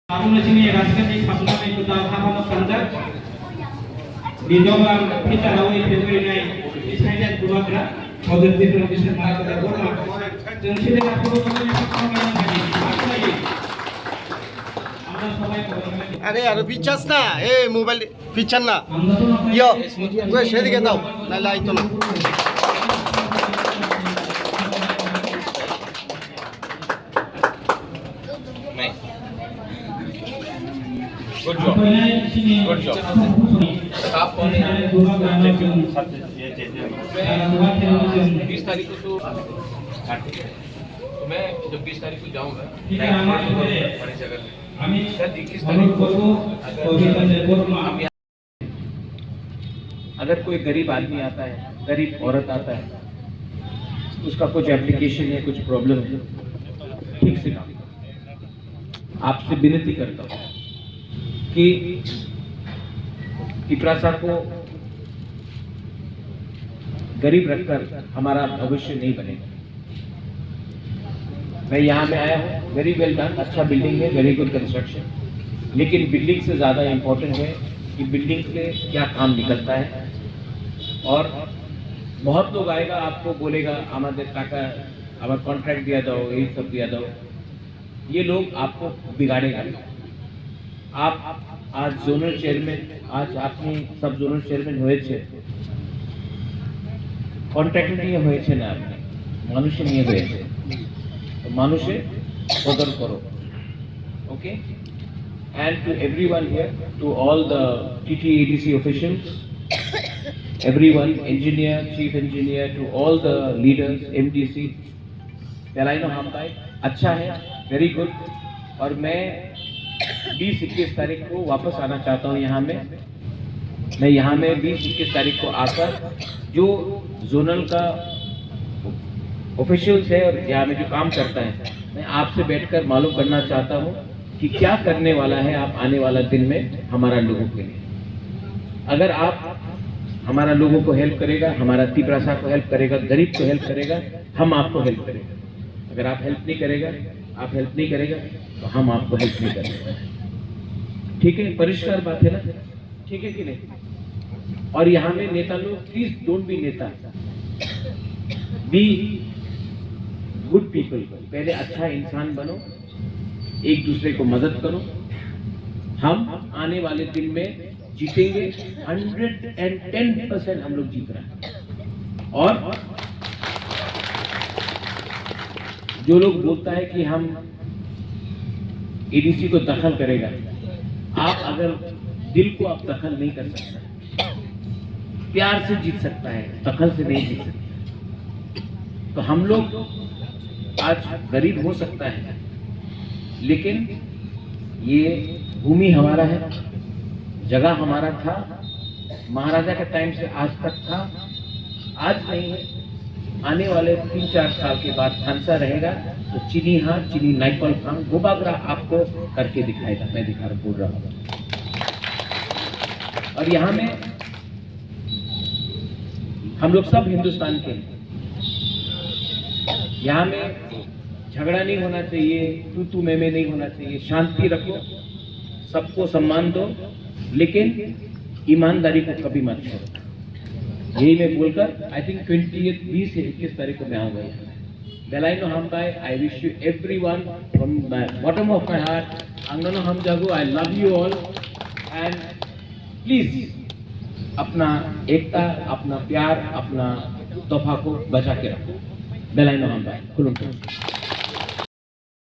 Aruna sini raskan di sabna me kuda hama kanda di doang kita lawi Februari nai isainya dua gra mobil itu bisa marah pada bola dan sini aku namanya sama yang tadi अरे यार pictures ना ए mobile picture ना यो वे share के दाओ ना लाई तो ना good job good job आप कौन है 20 तारीख को तो मैं जब 20 तारीख को जाऊंगा बड़ी जगह पे शायद 21 तारीख को अगर कोई गरीब आदमी आता है, गरीब औरत आता है, उसका कुछ एप्लीकेशन है, कुछ प्रॉब्लम है, ठीक से काम आपसे विनती करता हूँ कि पिपरासा को गरीब रखकर हमारा भविष्य नहीं बनेगा। मैं यहाँ में आया हूँ, वेरी वेल डन, अच्छा बिल्डिंग है, वेरी गुड कंस्ट्रक्शन, लेकिन बिल्डिंग से ज़्यादा इम्पोर्टेंट है कि बिल्डिंग से क्या काम निकलता है। और बहुत लोग आएगा, आपको बोलेगा हमारे टाका हमारा कॉन्ट्रैक्ट दिया दो, यही सब दिया दो, ये लोग आपको बिगाड़ेगा। आप आज जोनल चेयरमैन, आज आपने सब जोनल चेयरमैन हुए थे, कॉन्ट्रैक्ट नहीं हुए थे ना, आपने मनुष्य नहीं हुए थे, तो मनुष्य कदर करो, okay. And to everyone here, to all the TTADC officials, everyone, engineer, chief engineer, to all the leaders, MDC, Belaino Hamkai, अच्छा है, very good। और मैं 20-21 तारीख को वापस आना चाहता हूँ यहाँ में। मैं यहाँ में 20-21 तारीख को आकर जो जोनल का ऑफिशियल्स है और यहाँ में जो काम करता है, मैं आपसे बैठकर मालूम करना चाहता हूँ कि क्या करने वाला है आप आने वाला दिन में हमारा लोगों के लिए। अगर आप हमारा लोगों को हेल्प करेगा, हमारा तिपरासा को हेल्प करेगा, गरीब को हेल्प करेगा, हम आपको हेल्प करेंगे। अगर आप हेल्प नहीं करेगा, आप हेल्प नहीं करेगा, तो हम आपको हेल्प नहीं करेंगे। ठीक है, परिष्कार बात है ना, ठीक है कि नहीं। और यहाँ में नेता लोग, प्लीज डोंट बी नेता, बी गुड पीपल। पहले अच्छा इंसान बनो, एक दूसरे को मदद करो। हम आने वाले दिन में जीतेंगे, 110% हम लोग जीत रहे हैं। और जो लोग बोलता है कि हम एडीसी को दखल करेगा, आप अगर दिल को आप दखल नहीं कर सकते, प्यार से जीत सकता है, दखल से नहीं जीत सकता। तो हम लोग आज गरीब हो सकता है, लेकिन ये भूमि हमारा है, जगह हमारा था, महाराजा के टाइम से आज तक था, आज नहीं है, आने वाले 3-4 साल के बाद खानसा रहेगा। तो चीनी हाथ, चीनी नाइपल खान, गोबागरा आपको करके दिखाएगा, मैं दिखा बोल रहा हूँ। और यहाँ में हम लोग सब हिंदुस्तान के हैं, यहाँ में झगड़ा नहीं होना चाहिए, तू मैं नहीं होना चाहिए, शांति रखो, सबको सम्मान दो, लेकिन ईमानदारी को कभी मत छोड़ो। यही मैं बोलकर आई थिंक 20 से 21 तारीख को मैं आऊँगा यहाँ। Belaino Hamkai, I wish you everyone from the bottom of my heart, Angano Hamjago, I love you all, and please अपना एकता, अपना प्यार, अपना तोहफा को बचा के रखो। Belaino Hamkai, खुलूं।